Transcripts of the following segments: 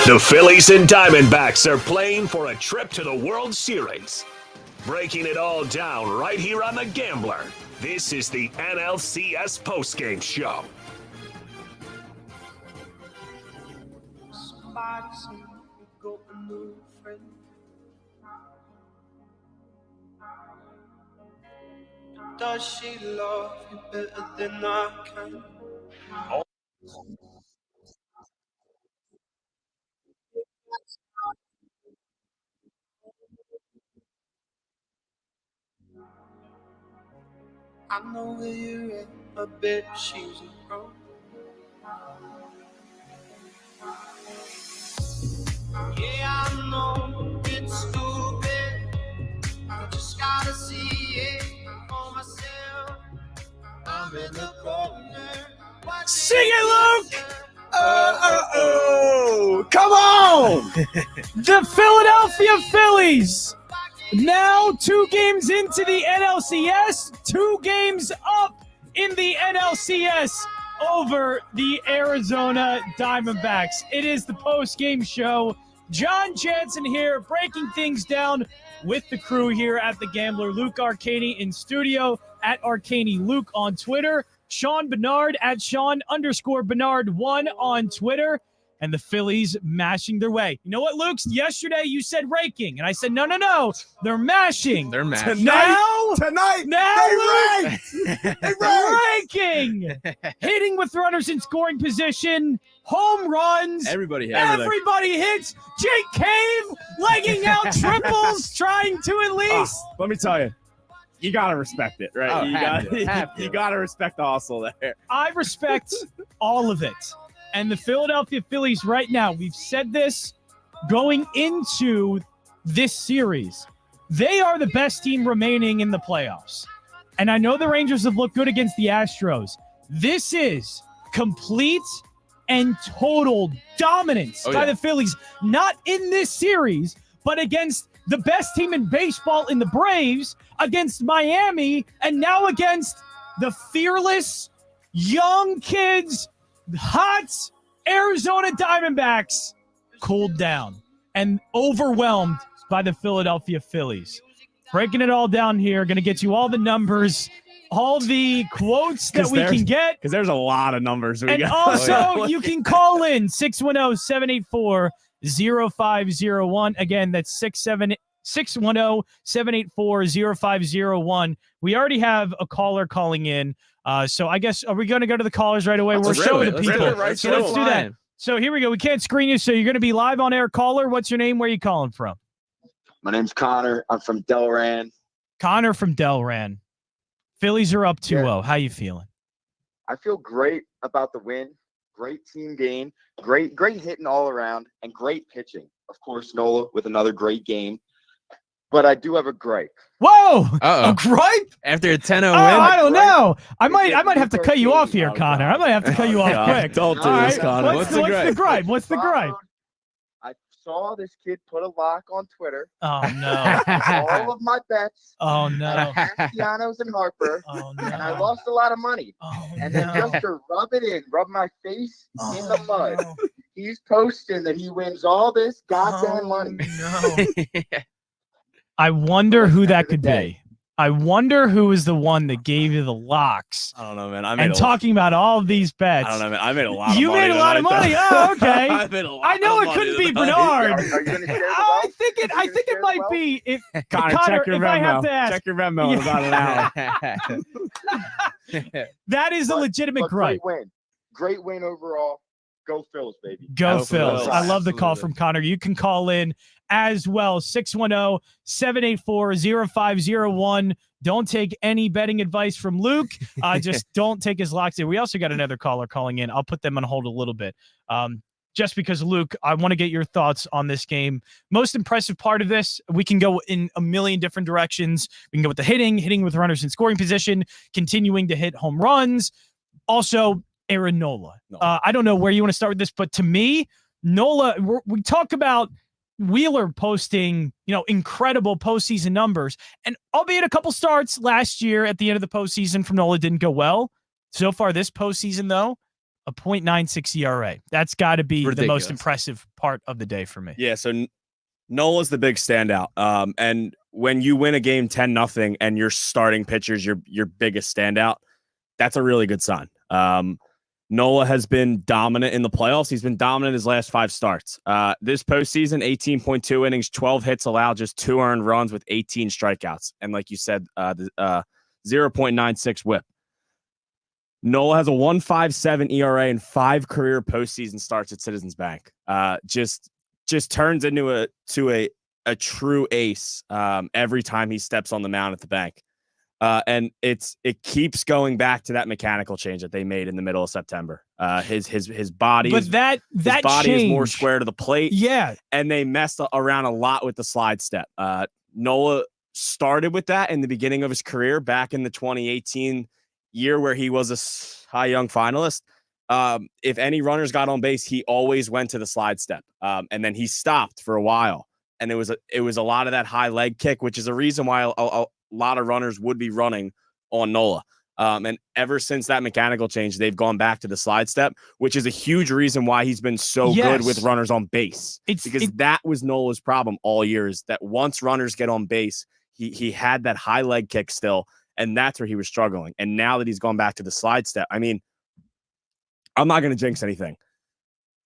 The Phillies and Diamondbacks are playing for a trip to the World Series. Breaking it all down right here on The Gambler. This is the NLCS postgame show. Does she love you better than I can? I know where you're at, I bet she's a pro. Yeah, I know it's stupid, I just gotta see it for myself. I'm in the corner. Sing it, Luke! Come on! The Philadelphia Phillies, now 2 games into the NLCS, 2 games up in the NLCS over the Arizona Diamondbacks. It is the post-game show. Jon Jansen here, breaking things down with the crew here at The Gambler. Luke Arcaini in studio, at Arcaini Luke on Twitter. Sean Barnard at Sean_Barnard1 on Twitter. And the Phillies mashing their way. You know what, Luke? Yesterday you said raking, and I said, no. They're mashing. They're mashing. Tonight, they raking. Hitting with runners in scoring position. Home runs. Everybody hits. Jake Cave legging out triples, trying to at least. Let me tell you. You got to respect it, right? You got to respect the hustle there. I respect all of it. And the Philadelphia Phillies right now, we've said this going into this series, they are the best team remaining in the playoffs. And I know the Rangers have looked good against the Astros. This is complete and total dominance by the Phillies, not in this series, but against the best team in baseball in the Braves, against Miami, and now against the fearless, young kids, hot Arizona Diamondbacks, cooled down and overwhelmed by the Philadelphia Phillies. Breaking it all down here, going to get you all the numbers, all the quotes that we can get. Because there's a lot of numbers we and got. Also, you can call in 610-784-0501. Again, that's 610-784-0501. We already have a caller calling in. So I guess, are we going to go to the callers right away? We're showing the people. Let's do that. So here we go. We can't screen you, so you're going to be live on air. Caller, what's your name? Where are you calling from? My name's Connor. I'm from Delran. Connor from Delran. Phillies are up 2-0. Yeah. How you feeling? I feel great about the win. Great team game. Great hitting all around, and great pitching. Of course, Nola with another great game. But I do have a gripe. Whoa! Uh-oh. A gripe? After a 10-0 win? I don't know. I might have to cut you off here, Connor. I might have to cut you off quick. Don't do this, Connor. What's the gripe? What's the gripe? I saw this kid put a lock on Twitter. Oh, no. All of my bets. Oh, no. Castellanos and Harper. Oh, no. And I lost a lot of money. Oh, and then just to rub my face in the mud, he's posting that he wins all this goddamn money. No. I wonder who that could be. I wonder who is the one that gave you the locks. I don't know, man. Talking about all of these bets. I don't know, man. I made a lot of money. You made a lot of money. Oh, okay. I know it couldn't be Bernard. Are you going to share the I think it might be. Connor, check your if Venmo. I have to ask. Check your Venmo in about an hour. That is a legitimate gripe. Great win overall. Go Phils, baby. Go Phils. I love the call from Connor. You can call in as well. 610-784-0501. Don't take any betting advice from Luke. Just don't take his locks there. We also got another caller calling in. I'll put them on hold a little bit. Just because, Luke, I want to get your thoughts on this game. Most impressive part of this, we can go in a million different directions. We can go with the hitting with runners in scoring position, continuing to hit home runs. Also, Aaron Nola. I don't know where you want to start with this, but to me, Nola, we talk about Wheeler posting, incredible postseason numbers, and albeit a couple starts last year at the end of the postseason from Nola didn't go well. So far this postseason, though, a .96 ERA. That's got to be the most Ridiculous. impressive part of the day for me. Yeah, so Nola's the big standout. And when you win a game 10-0 and your starting pitcher's your biggest standout, that's a really good sign. Nola has been dominant in the playoffs. He's been dominant his last 5 starts. This postseason, 18.2 innings, 12 hits allowed, just 2 earned runs with 18 strikeouts. And like you said, the 0.96 whip. Nola has a 1.57 ERA and 5 career postseason starts at Citizens Bank. Just turns into a true ace every time he steps on the mound at the bank. And it keeps going back to that mechanical change that they made in the middle of September. His body, But that body is more change- square to the plate. Yeah. And they messed around a lot with the slide step. Nola started with that in the beginning of his career back in the 2018 year where he was a Cy Young finalist. If any runners got on base, he always went to the slide step. And then he stopped for a while. And it was a lot of that high leg kick, which is a reason why a lot of runners would be running on Nola. And ever since that mechanical change, they've gone back to the slide step, which is a huge reason why he's been so good with runners on base. That was Nola's problem all year, is that once runners get on base, he had that high leg kick still, and that's where he was struggling. And now that he's gone back to the slide step, I mean, I'm not going to jinx anything,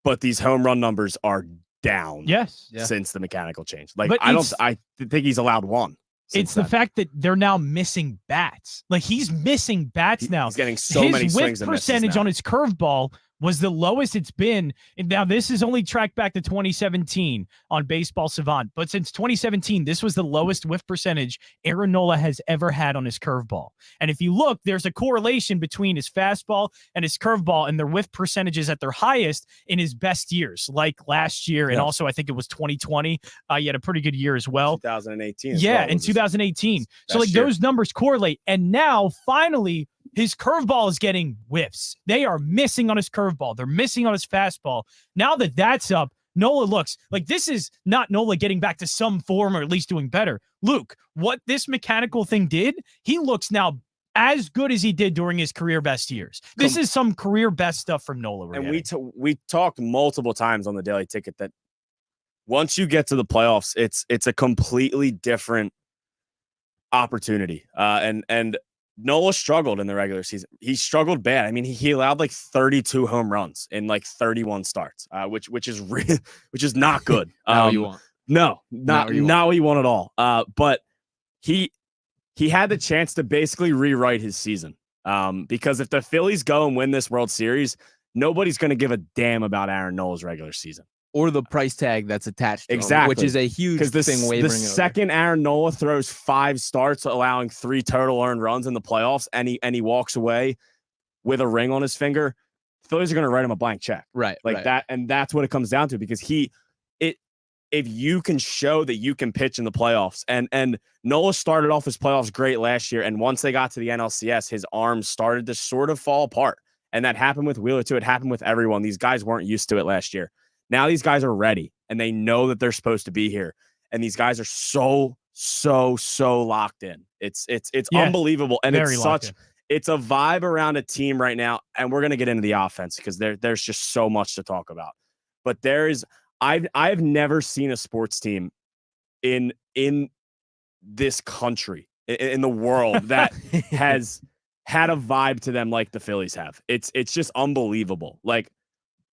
but these home run numbers are down since the mechanical change. Like, I think he's allowed 1. It's the fact that they're now missing bats. Like, he's missing bats now. He's getting so many swings His and whip misses percentage now. on his curveball was the lowest it's been. And now this is only tracked back to 2017 on Baseball Savant. But since 2017, this was the lowest whiff percentage Aaron Nola has ever had on his curveball. And if you look, there's a correlation between his fastball and his curveball, and their whiff percentages at their highest in his best years, like last year. And also, I think it was 2020. He had a pretty good year as well. 2018. Yeah, in 2018. So, like, those numbers correlate. And now, finally, his curveball is getting whiffs. They are missing on his curveball. They're missing on his fastball. Now that that's up, Nola looks like this is not Nola getting back to some form or at least doing better. Luke, what this mechanical thing did, he looks now as good as he did during his career best years. This is some career best stuff from Nola. And we talked multiple times on the Daily Ticket that once you get to the playoffs, it's a completely different opportunity. And Nola struggled in the regular season. He struggled bad. I mean, he allowed like 32 home runs in like 31 starts, which is not good. Not what you want. No, not what you want at all. But he had the chance to basically rewrite his season. Because if the Phillies go and win this World Series, nobody's going to give a damn about Aaron Nola's regular season. Or the price tag that's attached to exactly, him, which is a huge thing. The second Aaron Nola throws 5 starts, allowing 3 total earned runs in the playoffs, and he walks away with a ring on his finger, Phillies are going to write him a blank check, that, and that's what it comes down to. Because if you can show that you can pitch in the playoffs, and Nola started off his playoffs great last year, and once they got to the NLCS, his arms started to sort of fall apart, and that happened with Wheeler too. It happened with everyone. These guys weren't used to it last year. Now these guys are ready, and they know that they're supposed to be here. And these guys are so locked in. It's unbelievable. And it's a vibe around a team right now. And we're going to get into the offense because there's just so much to talk about. But I've never seen a sports team in this country, in the world, that has had a vibe to them like the Phillies have. It's just unbelievable. Like,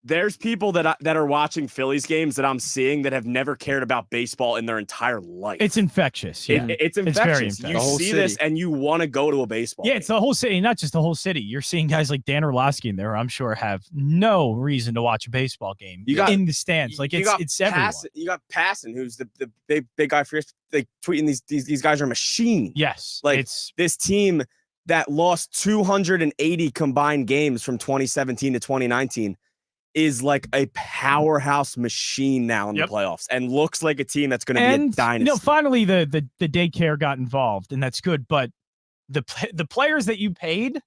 there's people that are watching Phillies games that I'm seeing that have never cared about baseball in their entire life. It's infectious. Yeah. It's infectious. Very infectious. You see this and you want to go to a baseball game. It's the whole city, not just the whole city. You're seeing guys like Dan Orlovsky in there, I'm sure, have no reason to watch a baseball game in the stands. Like, it's everyone. You got Passon, who's the big guy for like tweeting these guys are a machine. Yes. Like, it's this team that lost 280 combined games from 2017 to 2019 is like a powerhouse machine now in the playoffs, and looks like a team that's going to be a dynasty. Finally the daycare got involved, and that's good. But the players that you paid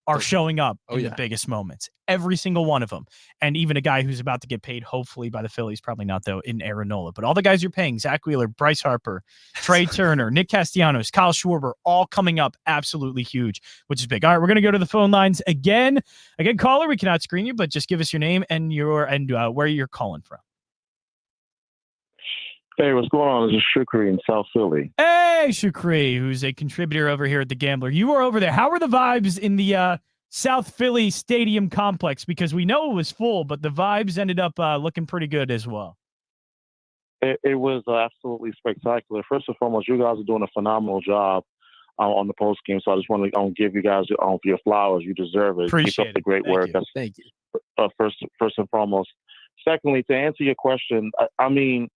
are showing up in yeah. the biggest moments. Every single one of them. And even a guy who's about to get paid, hopefully, by the Phillies, probably not, though, in Aaron Nola. But all the guys you're paying, Zach Wheeler, Bryce Harper, Trey Turner, Nick Castellanos, Kyle Schwarber, all coming up absolutely huge, which is big. All right, we're going to go to the phone lines again. Again, caller, we cannot screen you, but just give us your name and where you're calling from. Hey, what's going on? This is Shukri in South Philly. Hey, Shukri, who's a contributor over here at the Gambler. You were over there. How were the vibes in the South Philly Stadium complex? Because we know it was full, but the vibes ended up looking pretty good as well. It was absolutely spectacular. First and foremost, you guys are doing a phenomenal job on the post game. So I just want to give you guys your flowers. You deserve it. Appreciate Keep up the great work. Thank you. First and foremost. Secondly, to answer your question, I mean,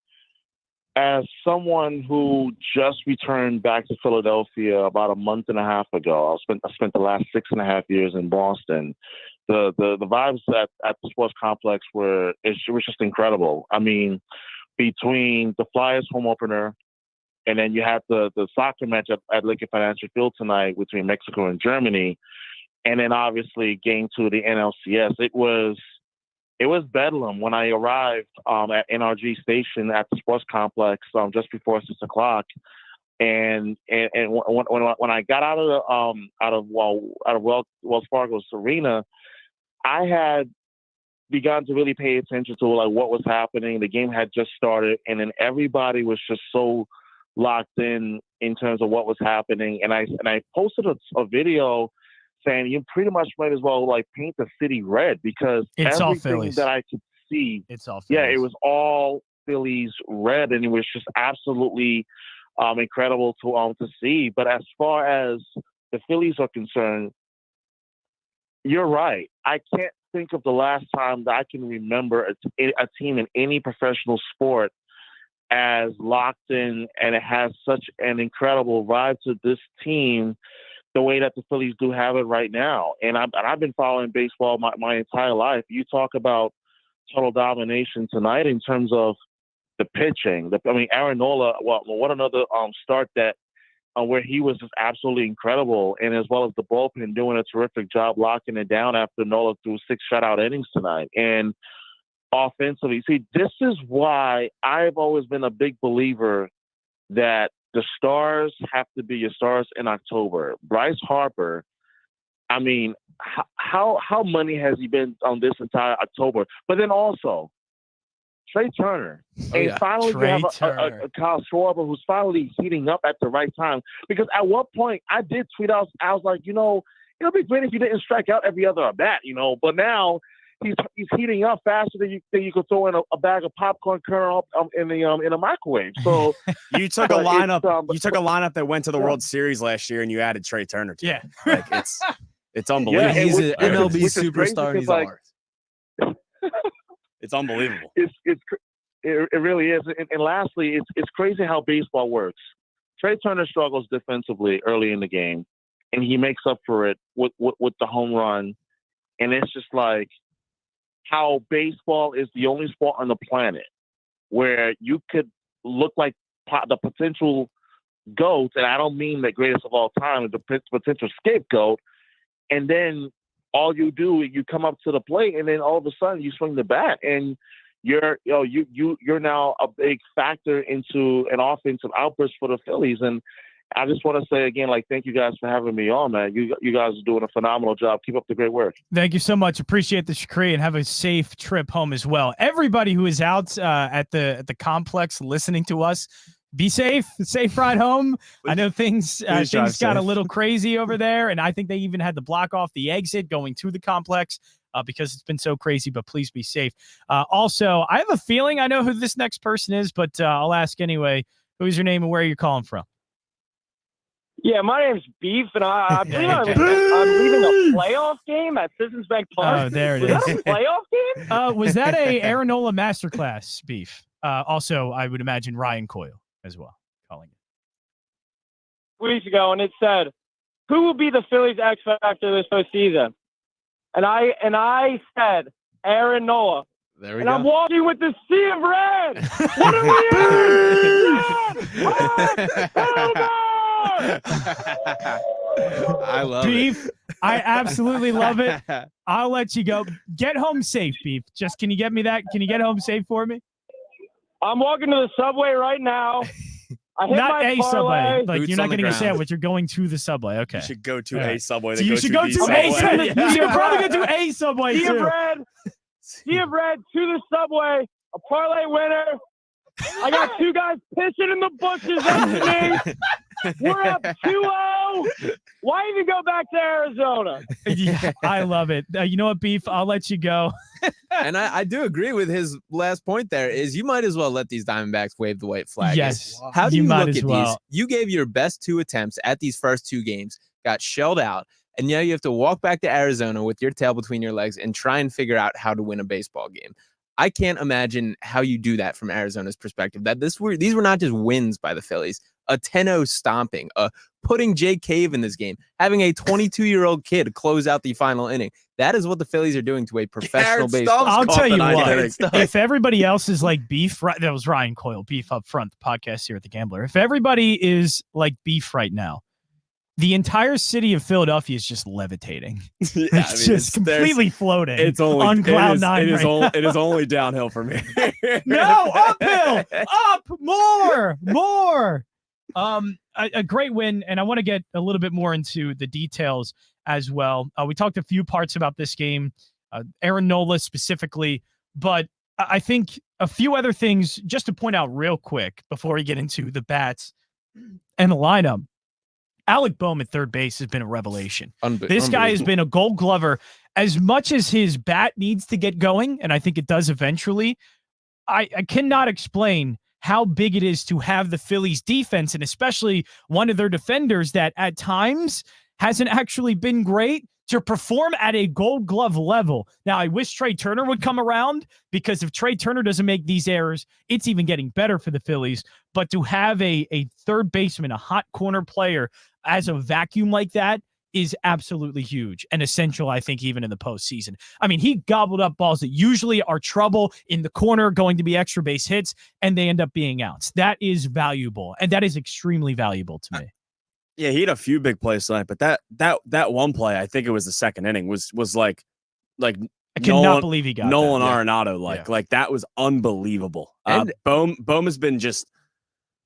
as someone who just returned back to Philadelphia about a month and a half ago, I spent the last 6.5 years in Boston. The vibes at the sports complex were just incredible. I mean, between the Flyers home opener and then you had the soccer match at Lincoln Financial Field tonight between Mexico and Germany, and then obviously Game 2 of the NLCS, it was bedlam when I arrived at NRG Station at the sports complex just before 6 o'clock, and when I got out of Wells Fargo's arena, I had begun to really pay attention to like what was happening. The game had just started, and then everybody was just so locked in terms of what was happening. And I posted a video saying you pretty much might as well like paint the city red because it's everything that I could see, it's all Phillies. Yeah, it was all Phillies red, and it was just absolutely incredible to see. But as far as the Phillies are concerned, you're right. I can't think of the last time that I can remember a team in any professional sport as locked in, and it has such an incredible vibe to this team the way that the Phillies do have it right now. And I've been following baseball my entire life. You talk about total domination tonight in terms of the pitching. Aaron Nola, what another start that where he was just absolutely incredible, and as well as the bullpen doing a terrific job locking it down after Nola threw 6 shutout innings tonight. And offensively, see, this is why I've always been a big believer that the stars have to be your stars in October. Bryce Harper, I mean, how money has he been on this entire October? But then also, Trey Turner. Finally you have a Kyle Schwarber who's finally heating up at the right time. Because at one point, I did tweet out, I was like, it'll be great if you didn't strike out every other at bat, but now he's heating up faster than you could throw in a bag of popcorn kernel in a microwave. So you took a lineup that went to the World Series last year, and you added Trey Turner to it. Like it's unbelievable. Yeah, he's an MLB superstar. He's ours. It's unbelievable. It really is. And lastly, it's crazy how baseball works. Trey Turner struggles defensively early in the game, and he makes up for it with the home run. And it's just like how baseball is the only sport on the planet where you could look like the potential GOAT, and I don't mean the greatest of all time, the potential scapegoat, and then all you do is you come up to the plate, and then all of a sudden you swing the bat, and you're now a big factor into an offensive outburst for the Phillies. And I just want to say again, thank you guys for having me on, man. You guys are doing a phenomenal job. Keep up the great work. Thank you so much. Appreciate the Shakri, and have a safe trip home as well. Everybody who is out at the complex listening to us, be safe. Safe ride home. I know things got a little crazy over there, and I think they even had to block off the exit going to the complex because it's been so crazy, but please be safe. Also, I have a feeling I know who this next person is, but I'll ask anyway. Who's your name and where are you calling from? Yeah, my name's Beef, and I believe I'm leaving a playoff game at Citizens Bank Park. Oh, there it is. is. Was that a playoff game? Was that a Aaron Nola masterclass, Beef? Also, I would imagine Ryan Coyle as well calling it. Weeks ago, and it said, "Who will be the Phillies X factor this postseason?" And I said, Aaron Nola. There we and go. I'm walking with the sea of red. What are we in? I love Beef, it. I absolutely love it. I'll let you go. Get home safe, Beef. Just can you get me that? Can you get home safe for me? I'm walking to the subway right now. I hit Not my a parlay. subway. Like, Boots you're not on the getting a ground. sandwich. You're going to the subway. Okay. You should go to Yeah. a subway. So you should go to a subway. You're probably going to a subway, Sea of too. Red to the subway. A parlay winner. I got two guys pissing in the bushes after me. We're up 2-0. Why even go back to Arizona? Yeah, I love it. You know what, Beef? I'll let you go. And I do agree with his last point there is you might as well let these Diamondbacks wave the white flag. Yes. How do you you might look as at well. these? You gave your best 2 attempts at these first 2 games, got shelled out, and now you have to walk back to Arizona with your tail between your legs and try and figure out how to win a baseball game. I can't imagine how you do that from Arizona's perspective. That these were not just wins by the Phillies. A 10-0 stomping, putting Jay Cave in this game, having a 22-year-old kid close out the final inning. That is what the Phillies are doing to a professional baseball. I'll tell you what, if everybody else is like Beef, that was Ryan Coyle, Beef Up Front, the podcast here at The Gambler. If everybody is like Beef right now, the entire city of Philadelphia is just levitating. It's just completely floating. It's only on cloud nine. It is only downhill for me. No, uphill, up, more. A great win, and I want to get a little bit more into the details as well. We talked a few parts about this game, Aaron Nola specifically, but I think a few other things just to point out real quick before we get into the bats and the lineup. Alec Boehm at third base has been a revelation. This guy has been a Gold Glover. As much as his bat needs to get going, and I think it does eventually, I cannot explain how big it is to have the Phillies defense, and especially one of their defenders that at times hasn't actually been great, to perform at a Gold Glove level. Now, I wish Trey Turner would come around, because if Trey Turner doesn't make these errors, it's even getting better for the Phillies. But to have a third baseman, a hot corner player as a vacuum like that is absolutely huge and essential, I think, even in the postseason. I mean, he gobbled up balls that usually are trouble in the corner, going to be extra base hits, and they end up being outs. That is valuable, and that is extremely valuable to me. Yeah, he had a few big plays tonight, but that one play, I think it was the second inning, was like I cannot believe he got Nolan that. Arenado like that was unbelievable. And Boehm has been just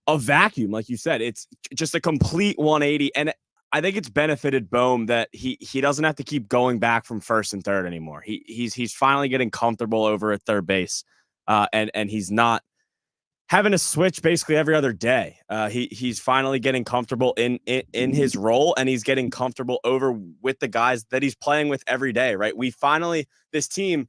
a vacuum, like you said. It's just a complete 180, and I think it's benefited Boehm that he doesn't have to keep going back from first and third anymore. He's finally getting comfortable over at third base, and he's not having to switch basically every other day. He's finally getting comfortable in his role, and he's getting comfortable over with the guys that he's playing with every day. Right? This team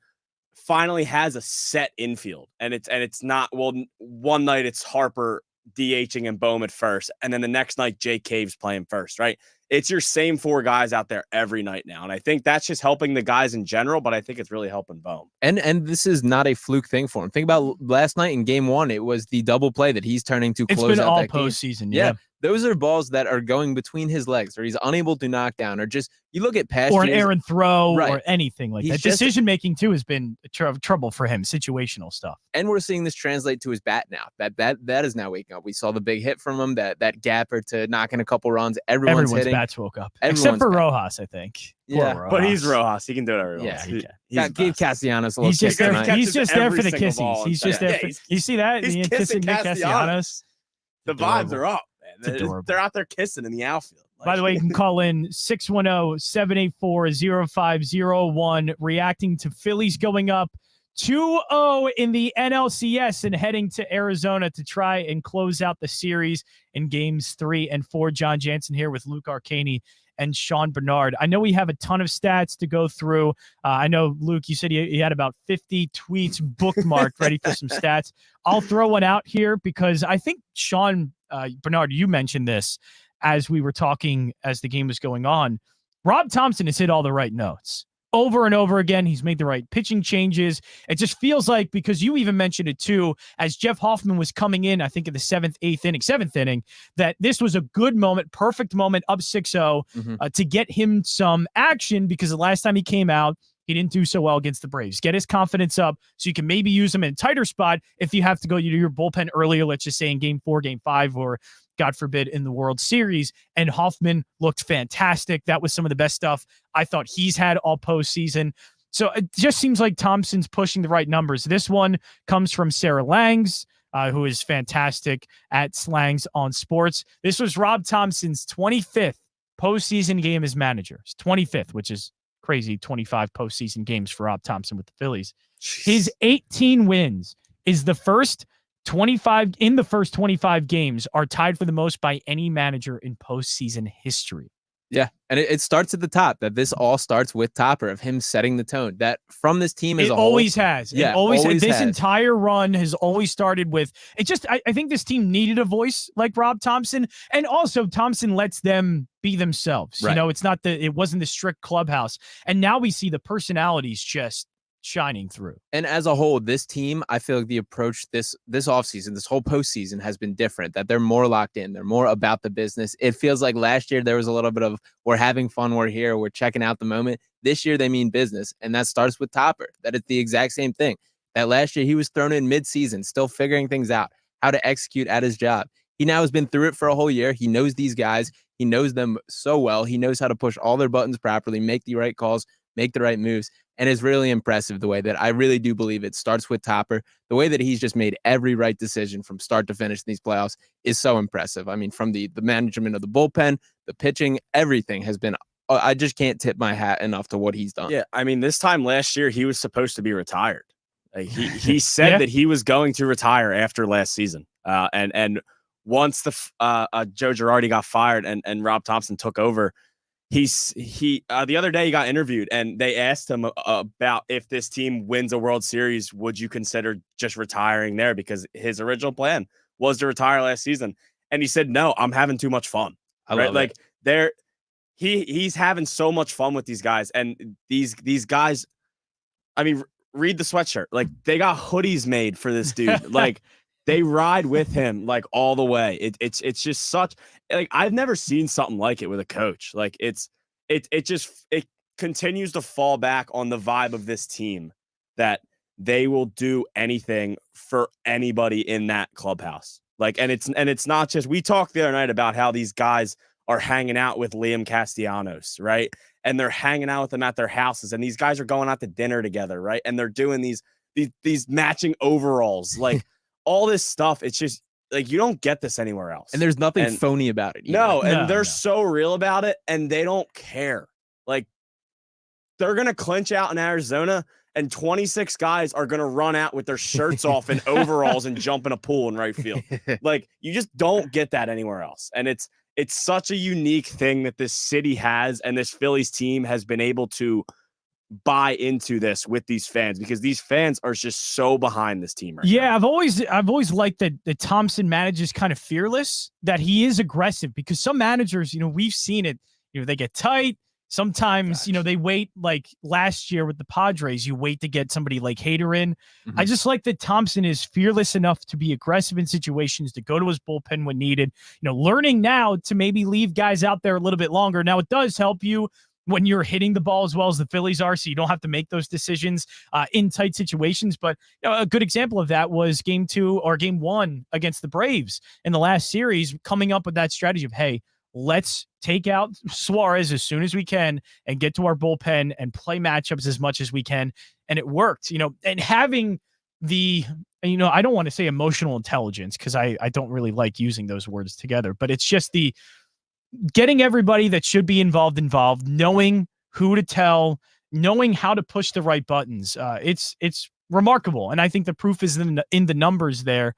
finally has a set infield, and it's not, well, one night it's Harper DHing and Boehm at first, and then the next night Jay Cave's playing first, right? It's your same 4 guys out there every night now, and I think that's just helping the guys in general, but I think it's really helping Boehm. And this is not a fluke thing for him. Think about last night in game 1, it was the double play that he's turning to close out that game. It's been all postseason, yeah. Those are balls that are going between his legs, or he's unable to knock down, or just, you look at past or an years, errant throw, right, or anything like that. Just, decision-making, too, has been trouble for him, situational stuff. And we're seeing this translate to his bat now. That is now waking up. We saw the big hit from him, that gapper to knock in a couple runs. Everyone's hitting. Bats woke up. Except for Rojas, I think. Yeah, but he's Rojas. He can do it every once. Yeah, gave Castellanos a little He's just there. He's just there for the kissies. He's just there. You see that? He's kissing Nick Castellanos. The vibes are up, man. They're out there kissing in the outfield. By the way, you can call in 610-784-0501, reacting to Phillies going up 2-0 in the NLCS and heading to Arizona to try and close out the series in games 3 and 4. Jon Jansen here with Luke Arcaini and Sean Barnard. I know we have a ton of stats to go through. I know, Luke, you said you had about 50 tweets bookmarked ready for some stats. I'll throw one out here because I think Sean Barnard, you mentioned this as we were talking as the game was going on. Rob Thompson has hit all the right notes. Over and over again, he's made the right pitching changes. It just feels like, because you even mentioned it too, as Jeff Hoffman was coming in, I think in the seventh inning, that this was a good moment, perfect moment, up 6-0, to get him some action, because the last time he came out, He didn't do so well against the Braves. Get his confidence up so you can maybe use him in a tighter spot if you have to go to your bullpen earlier, let's just say in game 4, game 5, or God forbid in the World Series. And Hoffman looked fantastic. That was some of the best stuff I thought he's had all postseason. So it just seems like Thompson's pushing the right numbers. This one comes from Sarah Langs, who is fantastic at Slangs on Sports. This was Rob Thompson's 25th postseason game as manager. It's 25th, which is crazy. 25 postseason games for Rob Thompson with the Phillies. His 18 wins is the first 25 in the first 25 games are tied for the most by any manager in postseason history. Yeah, and it starts at the top. That this all starts with Topper, of him setting the tone. That from this team as a whole, always has. Yeah, it always has. This entire run has always started with it. Just I think this team needed a voice like Rob Thompson, and also Thompson lets them be themselves. Right. You know, it wasn't the strict clubhouse, and now we see the personalities just shining through. And as a whole, this team, I feel like the approach this offseason, this whole postseason has been different, that they're more locked in. They're more about the business. It feels like last year there was a little bit of we're having fun, we're here, we're checking out the moment. This year they mean business, and that starts with Topper. That it's the exact same thing. That last year he was thrown in mid-season, still figuring things out, how to execute at his job. He now has been through it for a whole year. He knows these guys. He knows them so well. He knows how to push all their buttons properly, make the right calls, make the right moves. And it's really impressive the way that I really do believe it starts with Topper. The way that he's just made every right decision from start to finish in these playoffs is so impressive. I mean, from the management of the bullpen, the pitching, everything has been, I just can't tip my hat enough to what he's done. Yeah, I mean, this time last year, he was supposed to be retired. Like, he said that he was going to retire after last season. And once the Joe Girardi got fired and Rob Thompson took over, the other day he got interviewed and they asked him about if this team wins a World Series, would you consider just retiring there? Because his original plan was to retire last season. And he said, no, I'm having too much fun. Like he's having so much fun with these guys. And these guys, I mean, read the sweatshirt. Like, they got hoodies made for this dude. Like, they ride with him like all the way. It's just such, like, I've never seen something like it with a coach. Like, it continues to fall back on the vibe of this team that they will do anything for anybody in that clubhouse. Like, and it's not just, we talked the other night about how these guys are hanging out with Liam Castellanos, right? And they're hanging out with them at their houses, and these guys are going out to dinner together, right? And they're doing these matching overalls, like all this stuff. It's just like, you don't get this anywhere else. And there's nothing phony about it either. They're so real about it, and they don't care. Like, they're going to clinch out in Arizona, and 26 guys are going to run out with their shirts off and overalls and jump in a pool in right field. Like, you just don't get that anywhere else. And it's such a unique thing that this city has, and this Phillies team has been able to buy into this with these fans, because these fans are just so behind this team right now. I've always liked that Thompson manages kind of fearless, that he is aggressive, because some managers, we've seen it, they get tight. Sometimes, they wait, like last year with the Padres, you wait to get somebody like Hader in. Mm-hmm. I just like that Thompson is fearless enough to be aggressive in situations, to go to his bullpen when needed, learning now to maybe leave guys out there a little bit longer. Now, it does help you when you're hitting the ball as well as the Phillies are, so you don't have to make those decisions in tight situations. But a good example of that was game 2 or game 1 against the Braves in the last series, coming up with that strategy of, hey, let's take out Suarez as soon as we can and get to our bullpen and play matchups as much as we can. And it worked, and having the, I don't want to say emotional intelligence, because I don't really like using those words together, but it's just the getting everybody that should be involved, knowing who to tell, knowing how to push the right buttons. It's remarkable. And I think the proof is in the numbers there,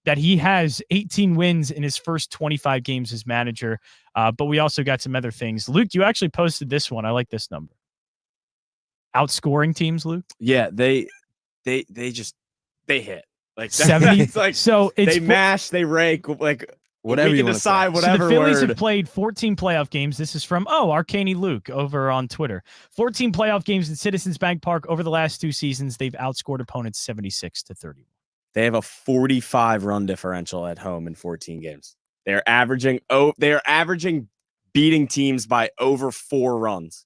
that he has 18 wins in his first 25 games as manager. But we also got some other things. Luke, you actually posted this one. I like this number. Outscoring teams, Luke? Yeah, they hit. Like 70. It's like, so it's they mash, they rake, like whatever we you can decide, say. whatever so the Phillies word. have played 14 playoff games. This is from Arcaini Luke over on Twitter. 14 playoff games at Citizens Bank Park over the last 2 seasons. They've outscored opponents 76-31. They have a 45 run differential at home in 14 games. They're averaging beating teams by over 4 runs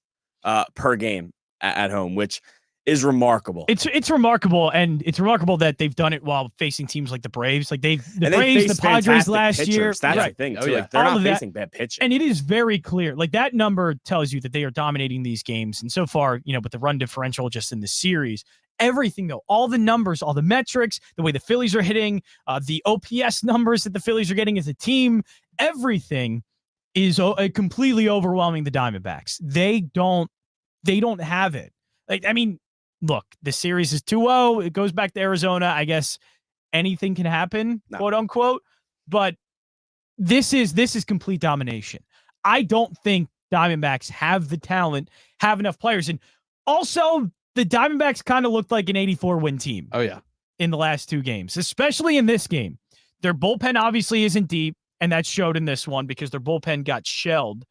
per game at home, which is remarkable. It's remarkable, and it's remarkable that they've done it while facing teams like the Braves. Like the Braves, the Padres last year. That's the thing too. Like they're not facing bad pitching. And it is very clear. Like that number tells you that they are dominating these games. And so far, with the run differential just in the series, everything though, all the numbers, all the metrics, the way the Phillies are hitting, the OPS numbers that the Phillies are getting as a team, everything is completely overwhelming the Diamondbacks. They don't have it. Look, the series is 2-0. It goes back to Arizona. I guess anything can happen, quote unquote. But this is complete domination. I don't think Diamondbacks have the talent, have enough players. And also, the Diamondbacks kind of looked like an 84-win team. Oh, yeah. In the last two games, especially in this game. Their bullpen obviously isn't deep, and that showed in this one because their bullpen got shelled.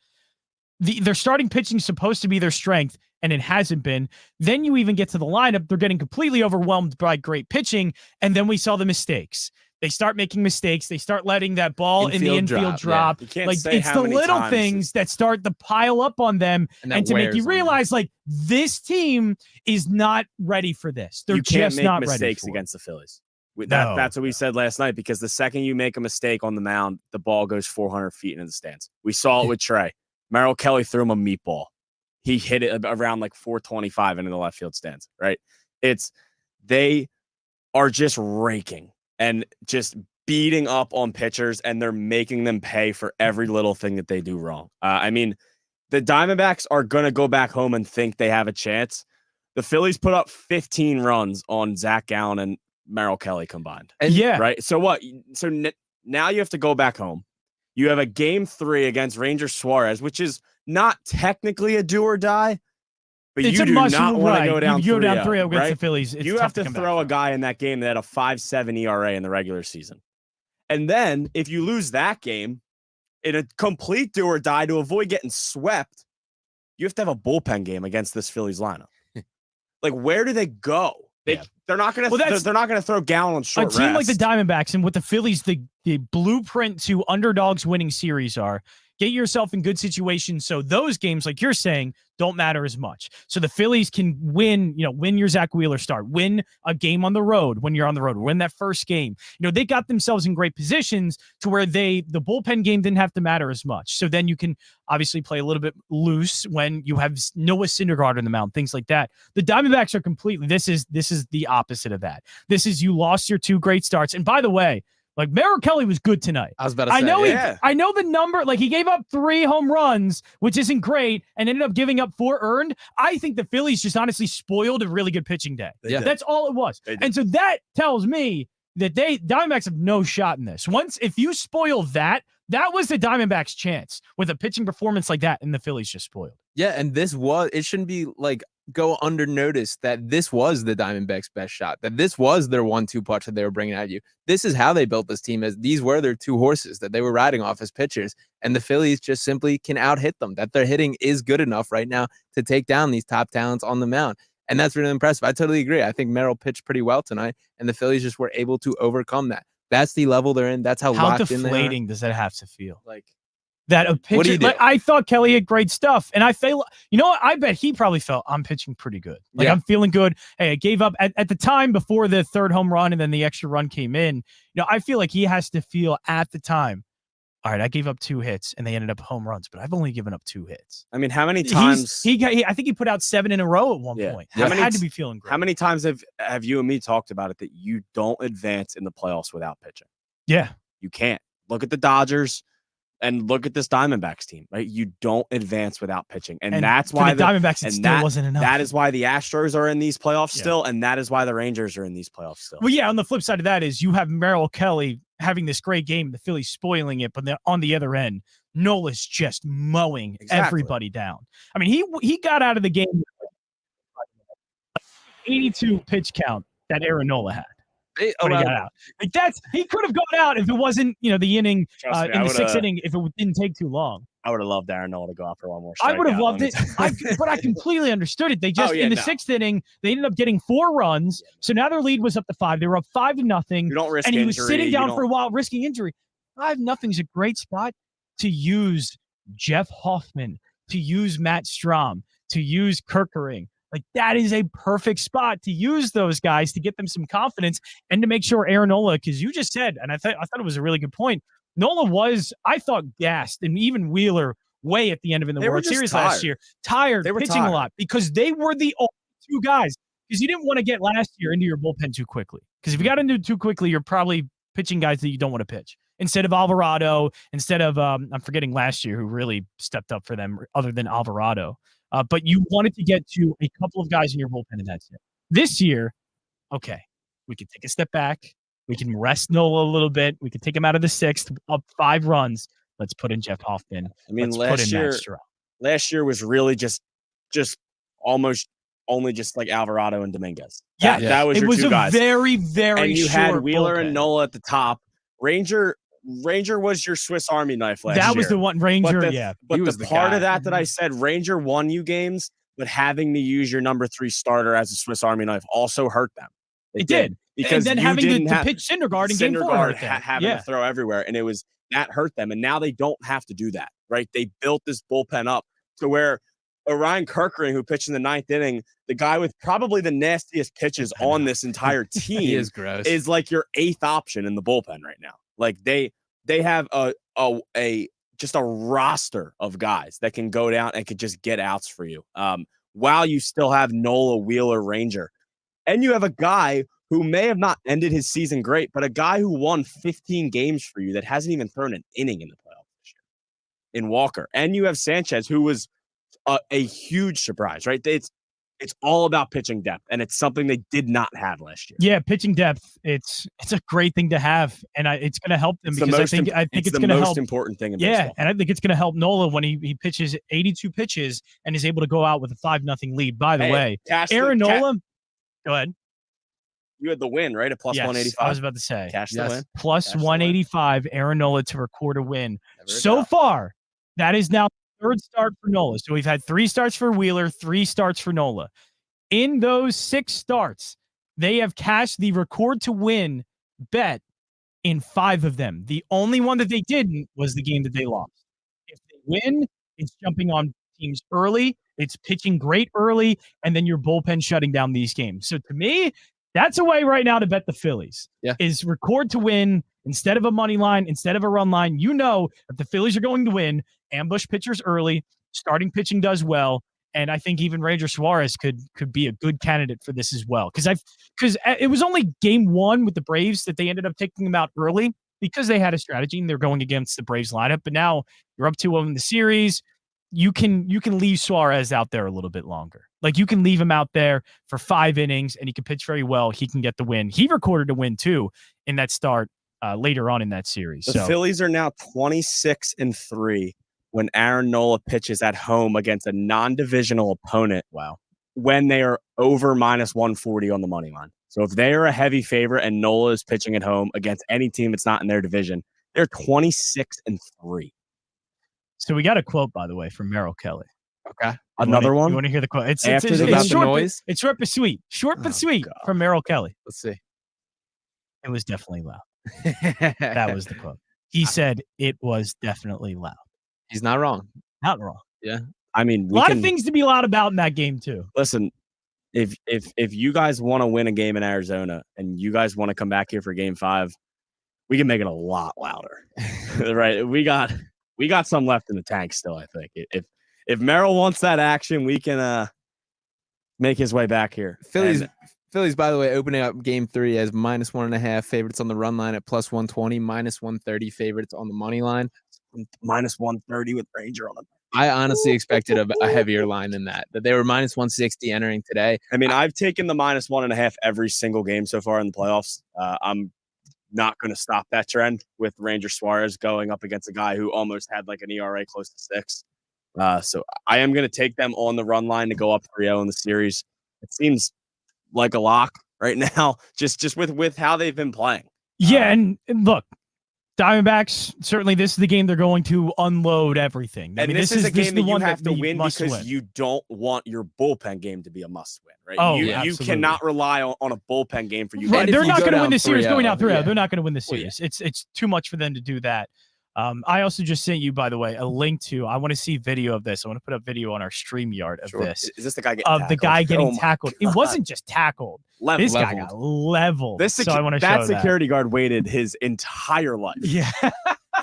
Their starting pitching is supposed to be their strength, and it hasn't been. Then you even get to the lineup, they're getting completely overwhelmed by great pitching, and then we saw the mistakes. They start making mistakes. They start letting that ball in the infield drop. Yeah. Like it's the little things that start to pile up on them and to make you realize like this team is not ready for this. They're just not ready. You can't make mistakes against the Phillies. That's what we said last night, because the second you make a mistake on the mound, the ball goes 400 feet into the stands. We saw it with Trey. Merrill Kelly threw him a meatball. He hit it around like 425 into the left field stands, right? They are just raking and just beating up on pitchers, and they're making them pay for every little thing that they do wrong. The Diamondbacks are going to go back home and think they have a chance. The Phillies put up 15 runs on Zach Gallen and Merrill Kelly combined. Right? So what? So now you have to go back home. You have a game 3 against Ranger Suarez, which is not technically a do or die, but you do not want to go down 3-0 against the Phillies. You have to throw a guy in that game that had a 5.7 ERA in the regular season. And then if you lose that game in a complete do or die to avoid getting swept, you have to have a bullpen game against this Phillies lineup. Like, where do they go? They're not going to. They're not going to throw Gallen on short rest. A team like the Diamondbacks and what the Phillies, the blueprint to underdogs winning series are. Get yourself in good situations so those games, like you're saying, don't matter as much. So the Phillies can win your Zach Wheeler start, win a game on the road when you're on the road, win that first game. They got themselves in great positions to where the bullpen game didn't have to matter as much. So then you can obviously play a little bit loose when you have Noah Syndergaard in the mound, things like that. The Diamondbacks are completely, this is the opposite of that. This is you lost your 2 great starts. And by the way, like Merrill Kelly was good tonight. I was about to say, I know the number. Like he gave up 3 home runs, which isn't great, and ended up giving up 4 earned. I think the Phillies just honestly spoiled a really good pitching day. That's all it was. And so that tells me that Diamondbacks have no shot in this. If you spoil that was the Diamondbacks' chance with a pitching performance like that, and the Phillies just spoiled. Yeah, and it shouldn't be like go under notice that this was the Diamondbacks' best shot, that this was their 1-2 punch that they were bringing at you. This is how they built this team, as these were their 2 horses that they were riding off as pitchers, and the Phillies just simply can out-hit them, that their hitting is good enough right now to take down these top talents on the mound. And that's really impressive. I totally agree. I think Merrill pitched pretty well tonight, and the Phillies just were able to overcome that. That's the level they're in. That's how locked in they are. How deflating does that have to feel? Like, that a pitcher, what do you do? Like, I thought Kelly had great stuff, and I feel, what? I bet he probably felt I'm pitching pretty good. Like I'm feeling good. Hey, I gave up at the time before the 3rd home run, and then the extra run came in. I feel like he has to feel at the time. All right, I gave up 2 hits, and they ended up home runs, but I've only given up 2 hits. I mean, how many times I think he put out 7 in a row at one point. He had to be feeling great. How many times have you and me talked about it that you don't advance in the playoffs without pitching? Yeah, you can't. Look at the Dodgers. And look at this Diamondbacks team, right? You don't advance without pitching. And that's why the Diamondbacks still wasn't enough. That is why the Astros are in these playoffs still, and that is why the Rangers are in these playoffs still. Well, on the flip side of that is you have Merrill Kelly having this great game, the Phillies spoiling it, but on the other end, Nola's just mowing everybody down. I mean, he got out of the game 82 pitch count that Aaron Nola had. He got out. Like he could have gone out if it wasn't, the inning in the 6th inning, if it didn't take too long. I would have loved Aaron Nola to go out for one more. I would have loved it, but I completely understood it. They just in the 6th inning, they ended up getting 4 runs. So now their lead was up to 5. They were up 5-0. You don't risk and he injury, was sitting down for a while, risking injury. 5-0's a great spot to use Jeff Hoffman, to use Matt Strahm, to use Kerkering. Like, that is a perfect spot to use those guys to get them some confidence and to make sure Aaron Nola, because you just said, and I thought it was a really good point. Nola was, I thought, gassed, and even Wheeler way at the end of the World Series last year, tired, pitching a lot, because they were the only two guys. Because you didn't want to get last year into your bullpen too quickly. Because if you got into it too quickly, you're probably pitching guys that you don't want to pitch. Instead of Alvarado, instead of, I'm forgetting last year who really stepped up for them other than Alvarado. But you wanted to get to a couple of guys in your bullpen, and that's it. This year, okay, we can take a step back. We can rest Nola a little bit. We can take him out of the sixth, up 5 runs. Let's put in Jeff Hoffman. I mean, last year was really just almost only just like Alvarado and Dominguez. That was your two guys. It was a very, very and you short had Wheeler bullpen. and Nola at the top. Ranger was your Swiss Army knife last year. That was the one. Ranger, But the part of that I said, Ranger won you games, but having to use your number 3 starter as a Swiss Army knife also hurt them. It did. Because and then having to pitch Syndergaard in game 4 having to throw everywhere, and that hurt them. And now they don't have to do that, right? They built this bullpen up to where Orion Kerkering, who pitched in the 9th inning, the guy with probably the nastiest pitches on this entire team, he is gross. Is like your 8th option in the bullpen right now. Like they have just a roster of guys that can go down and could just get outs for you. While you still have Nola, Wheeler, Ranger, and you have a guy who may have not ended his season great, but a guy who won 15 games for you that hasn't even thrown an inning in the playoffs this year in Walker. And you have Sanchez, who was a huge surprise, right? It's all about pitching depth, and it's something they did not have last year. Yeah, pitching depth. It's a great thing to have, and it's going to help them because I think it's going to help. The most important thing in baseball. And I think it's going to help Nola when he pitches 82 pitches and is able to go out with a 5-0 lead. By the way, Aaron Nola, go ahead. You had the win, right? At plus 185. I was about to say. Cash the win. Plus 185, Aaron Nola to record a win. So far, that is now the 3rd start for Nola. So we've had 3 starts for Wheeler, 3 starts for Nola. In those 6 starts, they have cashed the record to win bet in 5 of them. The only one that they didn't was the game that they lost. If they win, it's jumping on teams early. It's pitching great early, and then your bullpen shutting down these games. So to me, that's a way right now to bet the Phillies. Is record to win instead of a money line, instead of a run line. You know that the Phillies are going to win. Ambush pitchers early. Starting pitching does well. And I think even Ranger Suarez could be a good candidate for this as well. Because it was only game 1 with the Braves that they ended up taking them out early because they had a strategy and they're going against the Braves lineup. But now you're up 2-0 in the series. You can leave Suarez out there a little bit longer. Like, you can leave him out there for 5 innings and he can pitch very well. He can get the win. He recorded a win too in that start later on in that series. The Phillies are now 26-3 when Aaron Nola pitches at home against a non-divisional opponent. Wow. When they are over minus 140 on the money line. So if they are a heavy favorite and Nola is pitching at home against any team that's not in their division, they're 26-3. So we got a quote, by the way, from Merrill Kelly. Okay. Another one? You want to hear the quote? It's short, it's short but sweet. Short but sweet from Merrill Kelly. Let's see. It was definitely loud. That was the quote. He said it was definitely loud. He's not wrong. Not wrong. Yeah. I mean, a lot of things to be loud about in that game too. Listen, if you guys want to win a game in Arizona and you guys want to come back here for game 5, we can make it a lot louder. Right? We got some left in the tank still, I think. If Merrill wants that action, we can make his way back here. Phillies, by the way, opening up game 3 as minus 1.5 favorites on the run line at plus 120, minus 130 favorites on the money line. Minus 130 with Ranger on them. I honestly expected a heavier line than that they were minus 160 entering today. I mean, I've taken the minus 1.5 every single game so far in the playoffs. I'm not going to stop that trend with Ranger Suarez going up against a guy who almost had like an ERA close to 6. So I am going to take them on the run line to go up 3-0 in the series. It seems like a lock right now, just with how they've been playing. Yeah, and look, Diamondbacks, certainly this is the game they're going to unload everything. And this is a game that you have to win because you don't want your bullpen game to be a must win, right? Oh, you cannot rely on a bullpen game for you. Right, they're not going to win this series going out 3-0. Yeah. They're not going to win this series. It's too much for them to do that. I also just sent you, by the way, a link to. I want to see video of this. I want to put up video on our StreamYard of this. Is this the guy getting of tackled? the guy getting my tackled? God. It wasn't just tackled. This guy got leveled. So I want to show that security guard waited his entire life. Yeah.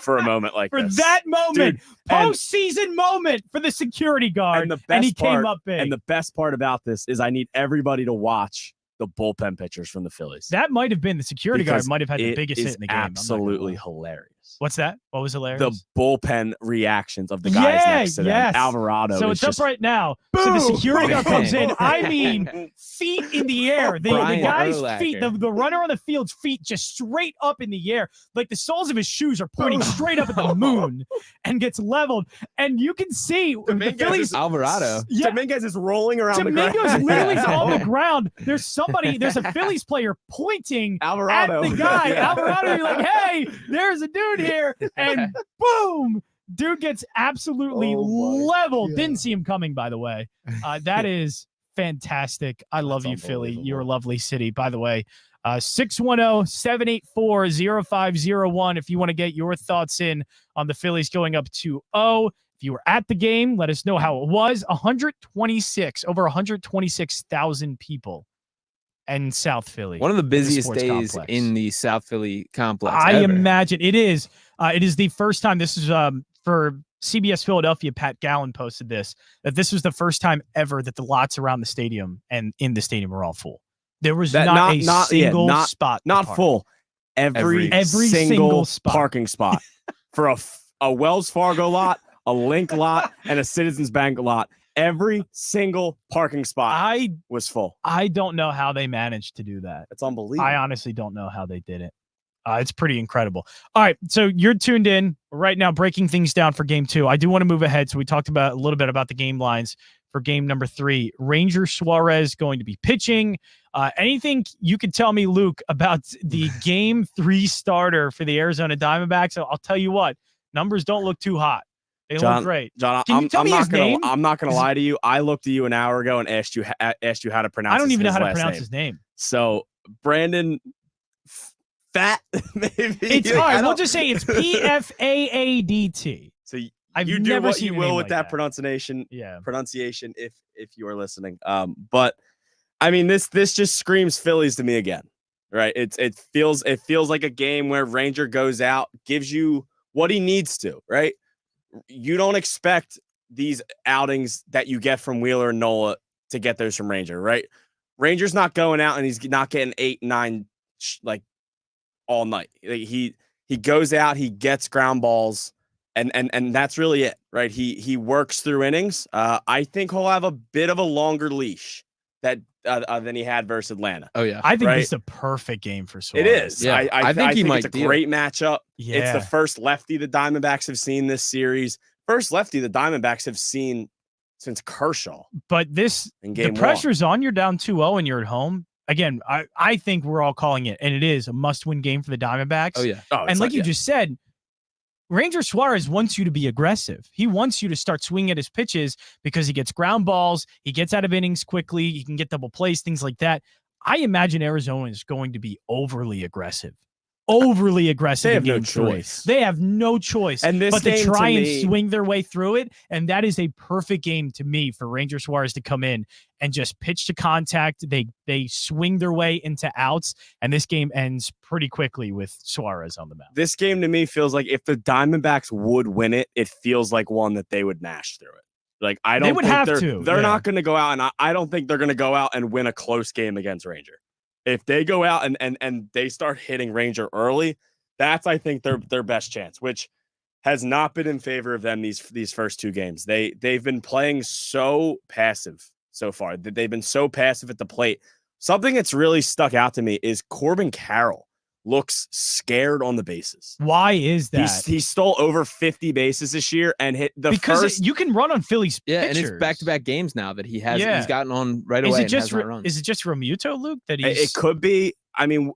For a moment like for this. that moment, Dude, postseason moment for the security guard, and he came up big. And the best part about this is I need everybody to watch the bullpen pitchers from the Phillies. That might have been the security guard might have had the biggest hit in the game. Absolutely hilarious. What's that? What was hilarious? The bullpen reactions of the guys next to them. Alvarado. So it's up right now. Boom! So the security guard comes in. I mean, feet in the air. The guy's feet, the runner on the field's feet just straight up in the air. Like the soles of his shoes are pointing straight up at the moon and gets leveled. And you can see the Phillies. Alvarado. Yeah. Dominguez is rolling around the ground. Dominguez literally is on the ground. There's a Phillies player pointing Alvarado. at the guy. Alvarado, you're like, hey, there's a dude here. And boom, dude gets absolutely leveled. God. Didn't see him coming, by the way. That is fantastic. I love you, Philly. You're a lovely city, by the way. 610-784-0501 if you want to get your thoughts in on the Phillies going up 2-0. If you were at the game, let us know how it was. Over 126,000 people in South Philly. One of the busiest days in the South Philly complex. I imagine it is. It is the first time. This is for CBS Philadelphia. Pat Gallen posted this, that this was the first time ever that the lots around the stadium and in the stadium were all full. There was not a single spot. Not full. Every single parking spot for a Wells Fargo lot, a Link lot, and a Citizens Bank lot. Every single parking spot was full. I don't know how they managed to do that. It's unbelievable. I honestly don't know how they did it. It's pretty incredible. All right, so you're tuned in right now, breaking things down for Game 2. I do want to move ahead, so we talked about a little bit about the game lines for Game number 3. Ranger Suarez going to be pitching. Anything you could tell me, Luke, about the Game 3 starter for the Arizona Diamondbacks? I'll tell you what, numbers don't look too hot. They look great. John, I'm not gonna lie to you. I looked at you an hour ago and asked you how to pronounce. I don't even know how to pronounce name. his name. So Brandon Fat, maybe it's hard. We'll just say it's Pfaadt. So you do what you will with that pronunciation. Yeah, pronunciation. If you are listening, but I mean this just screams Phillies to me again, right? It feels like a game where Ranger goes out, gives you what he needs to, right? You don't expect these outings that you get from Wheeler and Nola to get those from Ranger, right? Ranger's not going out and he's not getting 8, 9 like all night. He goes out, he gets ground balls, and that's really it, right? He works through innings. I think he'll have a bit of a longer leash than he had versus Atlanta. Oh yeah, I think this is a perfect game for Suarez. It is. Yeah, I think it's a great matchup. Yeah. It's the first lefty the Diamondbacks have seen this series. First lefty the Diamondbacks have seen since Kershaw. But the pressure's on. You're down 2-0 and you're at home. Again, I think we're all calling it, and it is a must-win game for the Diamondbacks. Oh yeah. And like you just said, Ranger Suarez wants you to be aggressive. He wants you to start swinging at his pitches because he gets ground balls. He gets out of innings quickly. He can get double plays, things like that. I imagine Arizona is going to be overly aggressive. They have no choice. They have no choice but to try and swing their way through it. And that is a perfect game to me for Ranger Suarez to come in and just pitch to contact. They swing their way into outs, and this game ends pretty quickly with Suarez on the mound. This game to me feels like if the Diamondbacks would win it, it feels like one that they would mash through it. Like I don't. They would have to. They're not going to go out, and I don't think they're going to go out and win a close game against Ranger. If they go out and they start hitting Ranger early, that's I think their best chance, which has not been in favor of them these first 2 games. They've been playing so passive so far. They've been so passive at the plate. Something that's really stuck out to me is Corbin Carroll looks scared on the bases. Why is that? He stole over 50 bases this year and hit because you can run on Phillies pitchers. And it's back-to-back games now that he has. Yeah. He's gotten on right away. Is it just Realmuto, Luke? It could be. I mean,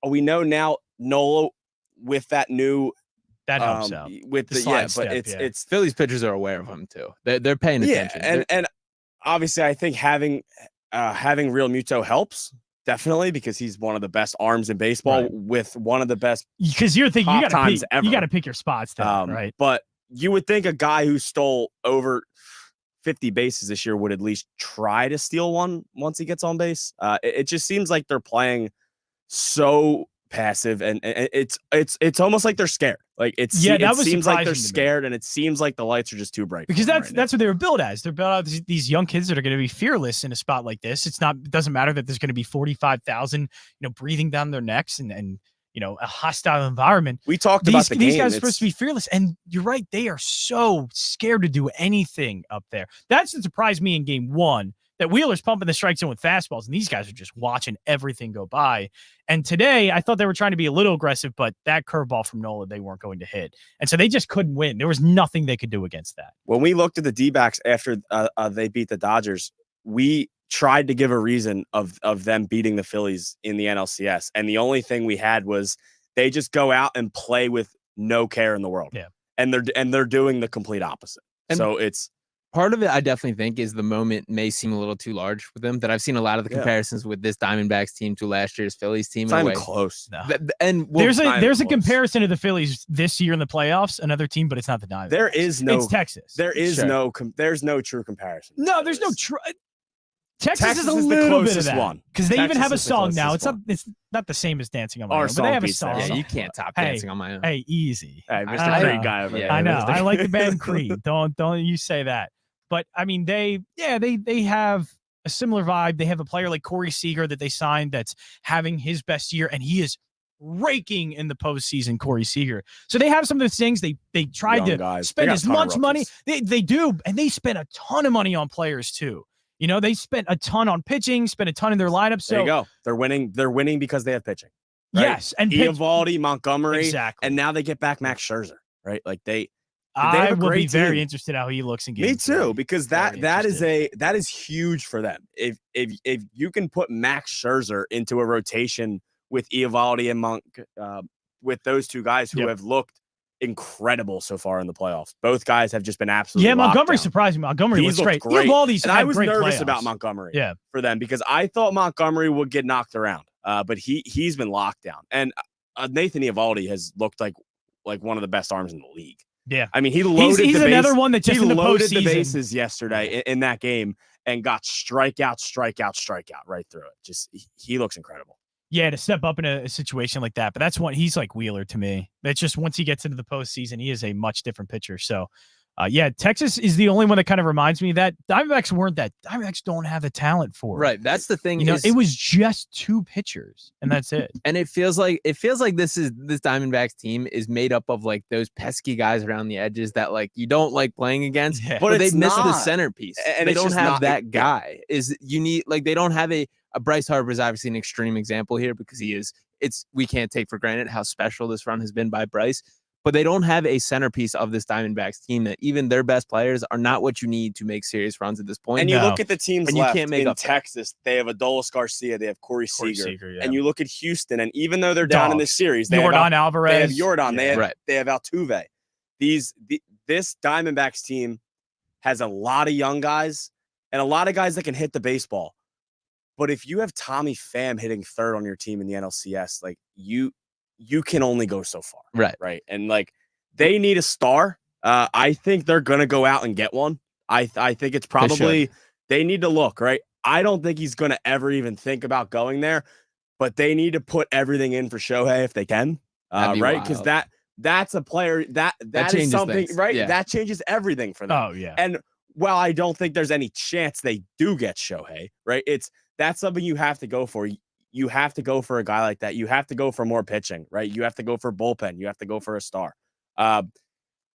we know now Nola with that new that helps out with it's Phillies pitchers are aware of him too. They're paying attention. And obviously I think having Realmuto helps. Definitely, because he's one of the best arms in baseball with one of the best. Because you're thinking you got to pick your spots there, right? But you would think a guy who stole over 50 bases this year would at least try to steal one once he gets on base. It just seems like they're playing so passive, and it's almost like they're scared. Like it seems like they're scared, and it seems like the lights are just too bright. Because that's what they were built as. They're built as these young kids that are going to be fearless in a spot like this. It doesn't matter that there's going to be 45,000, breathing down their necks and a hostile environment. We talked about the game. These guys are supposed to be fearless, and you're right. They are so scared to do anything up there. That's what surprised me in game one. That Wheeler's pumping the strike zone with fastballs, and these guys are just watching everything go by. And today, I thought they were trying to be a little aggressive, but that curveball from Nola, they weren't going to hit. And so they just couldn't win. There was nothing they could do against that. When we looked at the D-backs after they beat the Dodgers, we tried to give a reason of them beating the Phillies in the NLCS. And the only thing we had was they just go out and play with no care in the world. Yeah. And they're doing the complete opposite. And so it's part of it, I definitely think, is the moment may seem a little too large for them. That I've seen a lot of the comparisons with this Diamondbacks team to last year's Phillies team. It's not even close. No. And there's a comparison to the Phillies this year in the playoffs, another team, but it's not the Diamondbacks. It's Texas. There's no true comparison. No, there's no true. Texas is a little bit of that because they even have a song now. It's not the same as Dancing on My Own, but they have a song. Yeah, you can't top Dancing on My Own. Hey, easy. Hey, Mr. Creed guy over there. I know. I like the band Creed. Don't you say that. But I mean, they have a similar vibe. They have a player like Corey Seager that they signed that's having his best year, and he is raking in the postseason. Corey Seager. So they have some of those things. They tried to spend as much money. They do, and they spent a ton of money on players too. They spent a ton on pitching, spent a ton in their lineup. So there you go. They're winning. They're winning because they have pitching. Right? Yes, and Eovaldi, Montgomery, exactly. And now they get back Max Scherzer. Right, like I will be very interested how he looks in game. Me too, because that is huge for them. If you can put Max Scherzer into a rotation with Eovaldi and with those two guys who have looked incredible so far in the playoffs. Both guys have just been absolutely Montgomery surprised me. Montgomery was great. Eovaldi's and I was nervous playoffs. about Montgomery for them because I thought Montgomery would get knocked around, but he's been locked down. And Nathan Eovaldi has looked like one of the best arms in the league. Yeah, I mean, he loaded he's another one that just he in the loaded postseason. The bases yesterday in that game and got strikeout right through it. Just he looks incredible. Yeah, to step up in a situation like that. But that's one, he's like Wheeler to me. That's just once he gets into the postseason, he is a much different pitcher. So, Texas is the only one that kind of reminds me of that. Diamondbacks weren't that. Diamondbacks don't have the talent for it. Right. That's the thing. It was just two pitchers, and that's it. And it feels like this Diamondbacks team is made up of like those pesky guys around the edges that like you don't like playing against, but they miss the centerpiece. And they don't have that guy. They don't have a Bryce Harper is obviously an extreme example here because we can't take for granted how special this run has been by Bryce, but they don't have a centerpiece of this Diamondbacks team that even their best players are not what you need to make serious runs at this point. And you look at the teams and left you can't make in Texas, they have Adolis Garcia, they have Corey Seager. And you look at Houston, and even though they're down in this series, they have Alvarez. They have Jordan, they have Altuve. This Diamondbacks team has a lot of young guys and a lot of guys that can hit the baseball. But if you have Tommy Pham hitting third on your team in the NLCS, like you can only go so far. Right. And like they need a star. I think they're gonna go out and get one. I think it's probably they need to look, right? I don't think he's gonna ever even think about going there, but they need to put everything in for Shohei if they can. Right. Because that's a player that is something things. Right. Yeah. That changes everything for them. Oh, yeah. And while I don't think there's any chance they do get Shohei, right? That's something you have to go for. You have to go for a guy like that. You have to go for more pitching, right? You have to go for bullpen. You have to go for a star.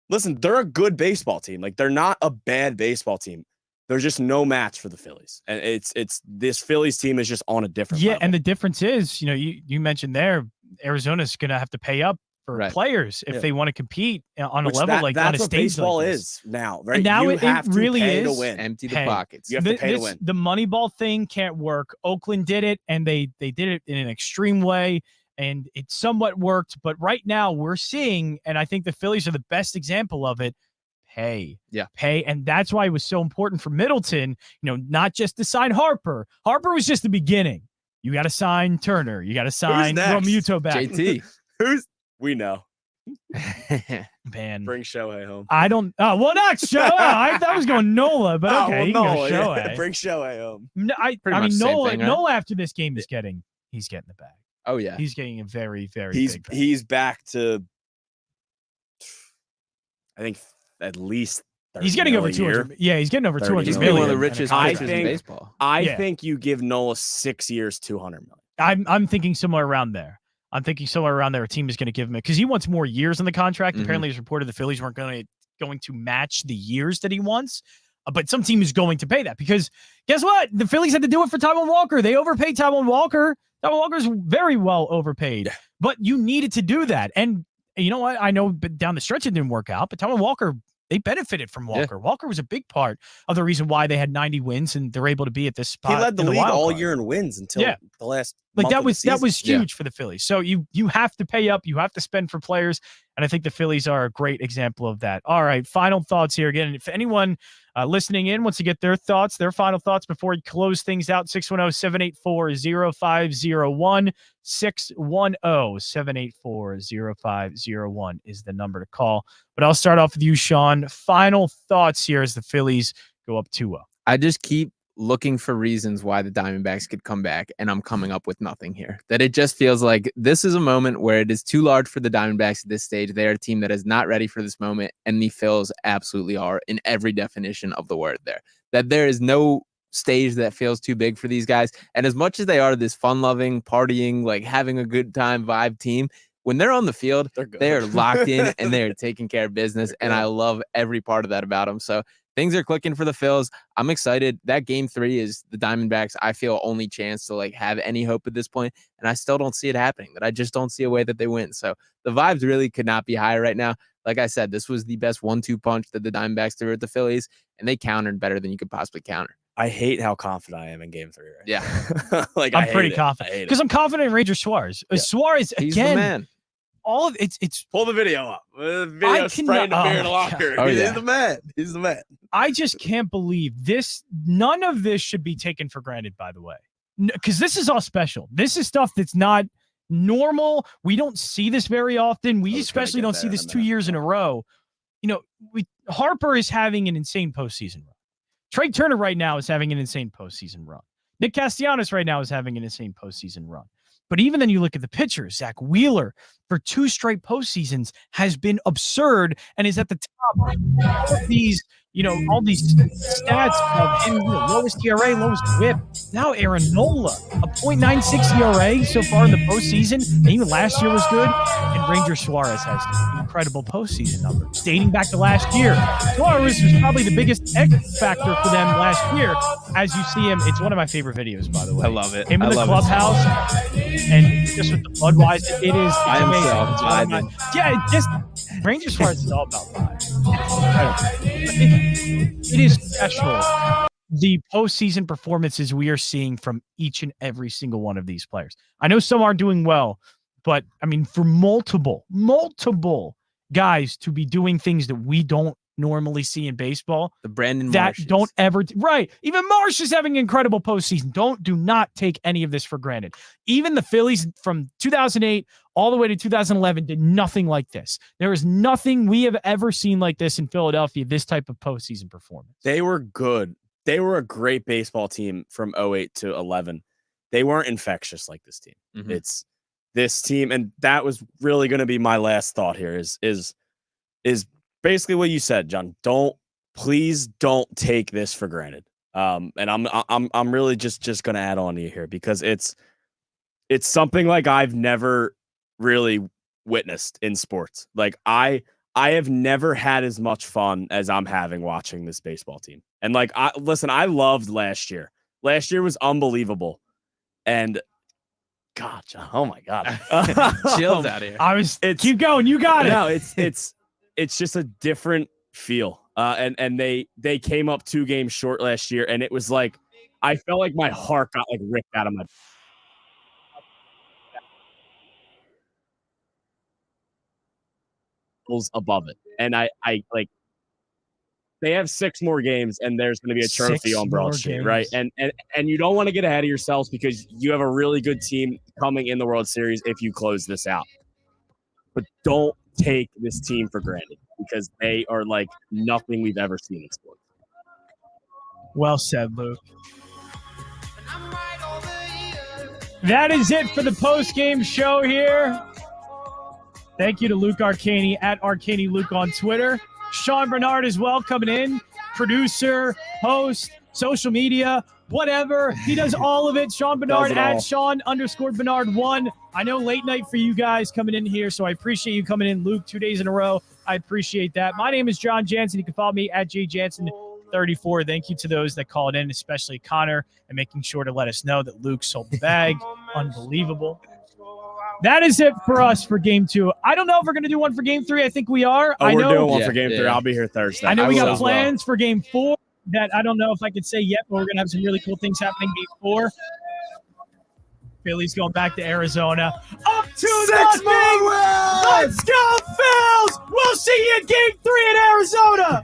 Listen, they're a good baseball team. Like they're not a bad baseball team. There's just no match for the Phillies. And it's this Phillies team is just on a different level. And the difference is, you mentioned there, Arizona's going to have to pay up for players if they want to compete on a level like on a stage baseball like is now, right? And now you it have really to pay is to win. Empty the pockets. You have to pay to win. The Moneyball thing can't work. Oakland did it, and they did it in an extreme way, and it somewhat worked. But right now we're seeing, and I think the Phillies are the best example of it, pay. And that's why it was so important for Middleton, not just to sign Harper. Harper was just the beginning. You got to sign Turner. You got to sign next? Romuto back. JT. We know. Man. Bring Shohei home. I don't. Well, not Shohei. I was going Nola, but okay, you can go Shohei. Yeah. Bring Shohei home. No, I Pretty mean, much the same Nola. thing, right? Nola after this game is he's getting the bag. Oh yeah, He's getting a very, very He's big bag. he's back to, I think, at least 30 He's getting over mil a year. 200. Yeah, he's getting over 30 200 he's million. been one of the million. richest I pitchers in think- baseball. Yeah. think you give Nola 6 years, 200 million. I'm thinking somewhere around there. I'm thinking somewhere around there. A team is going to give him it because he wants more years in the contract. Mhm. Apparently, it's reported the Phillies weren't going to match the years that he wants. But some team is going to pay that because guess what? The Phillies had to do it for Taijuan Walker. They overpaid Taijuan Walker. Taijuan Walker's very well overpaid. Yeah. But you needed to do that. And you know what? I know down the stretch it didn't work out, but Taijuan Walker, they benefited from Walker. Yeah. Walker was a big part of the reason why they had 90 wins and they're able to be at this spot. He led the in league wild all card. year in wins until the last Like month that of the was season. huge for the Phillies. So you have to pay up, you have to spend for players, and I think the Phillies are a great example of that. All right, final thoughts here again. If anyone listening in wants to get their final thoughts before we close things out, 610-784-0501, 610-784-0501 is the number to call. But I'll start off with you, Sean. Final thoughts here as the Phillies go up 2-0. I just keep looking for reasons why the Diamondbacks could come back, and I'm coming up with nothing here. That it just feels like this is a moment where it is too large for the Diamondbacks at this stage. They are a team that is not ready for this moment, and the Phils absolutely are in every definition of the word there. That there is no stage that feels too big for these guys. And as much as they are this fun-loving, partying, like having a good time vibe team, when they're on the field, they are locked in and they are taking care of business, and I love every part of that about them. So things are clicking for the Phils. I'm excited. That game 3 is the Diamondbacks, I feel, only chance to like have any hope at this point, and I still don't see it happening. That I just don't see a way that they win. So the vibes really could not be higher right now. Like I said, this was the best 1-2 punch that the Diamondbacks threw at the Phillies, and they countered better than you could possibly counter. I hate how confident I am in game 3 right Yeah. now. Like I'm pretty confident because I'm confident in Ranger Suarez. Suarez, He's the again, man. all of it's Pull the video up. The I video spraying the cannot- beer in oh the my locker. God. Oh, yeah. He's the man. He's the man. I just can't believe this. None of this should be taken for granted, by the way, because this is all special. This is stuff that's not normal. We don't see this very often. We especially don't see this 2 years in a row. You know, Harper is having an insane postseason run. Trey Turner right now is having an insane postseason run. Nick Castellanos right now is having an insane postseason run. But even then you look at the pitchers, Zach Wheeler for 2 straight postseasons has been absurd and is at the top of these, all these stats of him, lowest ERA, lowest whip. Now Aaron Nola, a .96 ERA so far in the postseason. And even last year was good. And Ranger Suarez has incredible postseason numbers dating back to last year. Suarez was probably the biggest X factor for them last year. As you see him, it's one of my favorite videos, by the way. I love it. Him in the clubhouse and just with the Budweiser, it is. I am amazing. so It's one of vibing. yeah, it just Ranger Suarez is all about vibes. It's incredible. It is special. The postseason performances we are seeing from each and every single one of these players. I know some are doing well, but I mean, for multiple guys to be doing things that we don't normally see in baseball, The Brandon that Marshes. don't ever right. Even Marsh is having an incredible postseason. Do not take any of this for granted. Even the Phillies from 2008 all the way to 2011 did nothing like this. There is nothing we have ever seen like this in Philadelphia. This type of postseason performance. They were good. They were a great baseball team from 08 to 11. They weren't infectious like this team. Mhm. It's this team, and that was really going to be my last thought here. Is basically what you said, John. Please don't take this for granted. And I'm really just going to add on to you here because it's something like I've never really witnessed in sports. Like I have never had as much fun as I'm having watching this baseball team. And like, I loved last year. Last year was unbelievable. And God, John, oh my God. Chills out here. Keep going. You got it. No, it's just a different feel. And they came up 2 games short last year. And it was like, I felt like my heart got like ripped out of my above it. And I like they have 6 more games, and there's going to be a trophy 6 on Broad more Street, games. right? And you don't want to get ahead of yourselves because you have a really good team coming in the World Series if you close this out. But don't take this team for granted because they are like nothing we've ever seen in sports. Well said, Luke. That is it for the post-game show here. Thank you to Luke Arcaini at Arcaini Luke on Twitter. Sean Barnard as well coming in. Producer, host, social media, whatever. He does all of it. Sean Barnard at Sean_Barnard1. I know late night for you guys coming in here, so I appreciate you coming in, Luke, 2 days in a row. I appreciate that. My name is Jon Jansen. You can follow me at JJansen34. Thank you to those that called in, especially Connor, and making sure to let us know that Luke sold the bag. Unbelievable. That is it for us for Game 2. I don't know if we're going to do one for Game 3. I think we are. We're doing one for Game 3. I'll be here Thursday. I know we got plans for Game 4 that I don't know if I could say yet, but we're going to have some really cool things happening Game 4. Phillies going back to Arizona. Up to 6 more wins! Let's go, Phils! We'll see you in Game 3 in Arizona!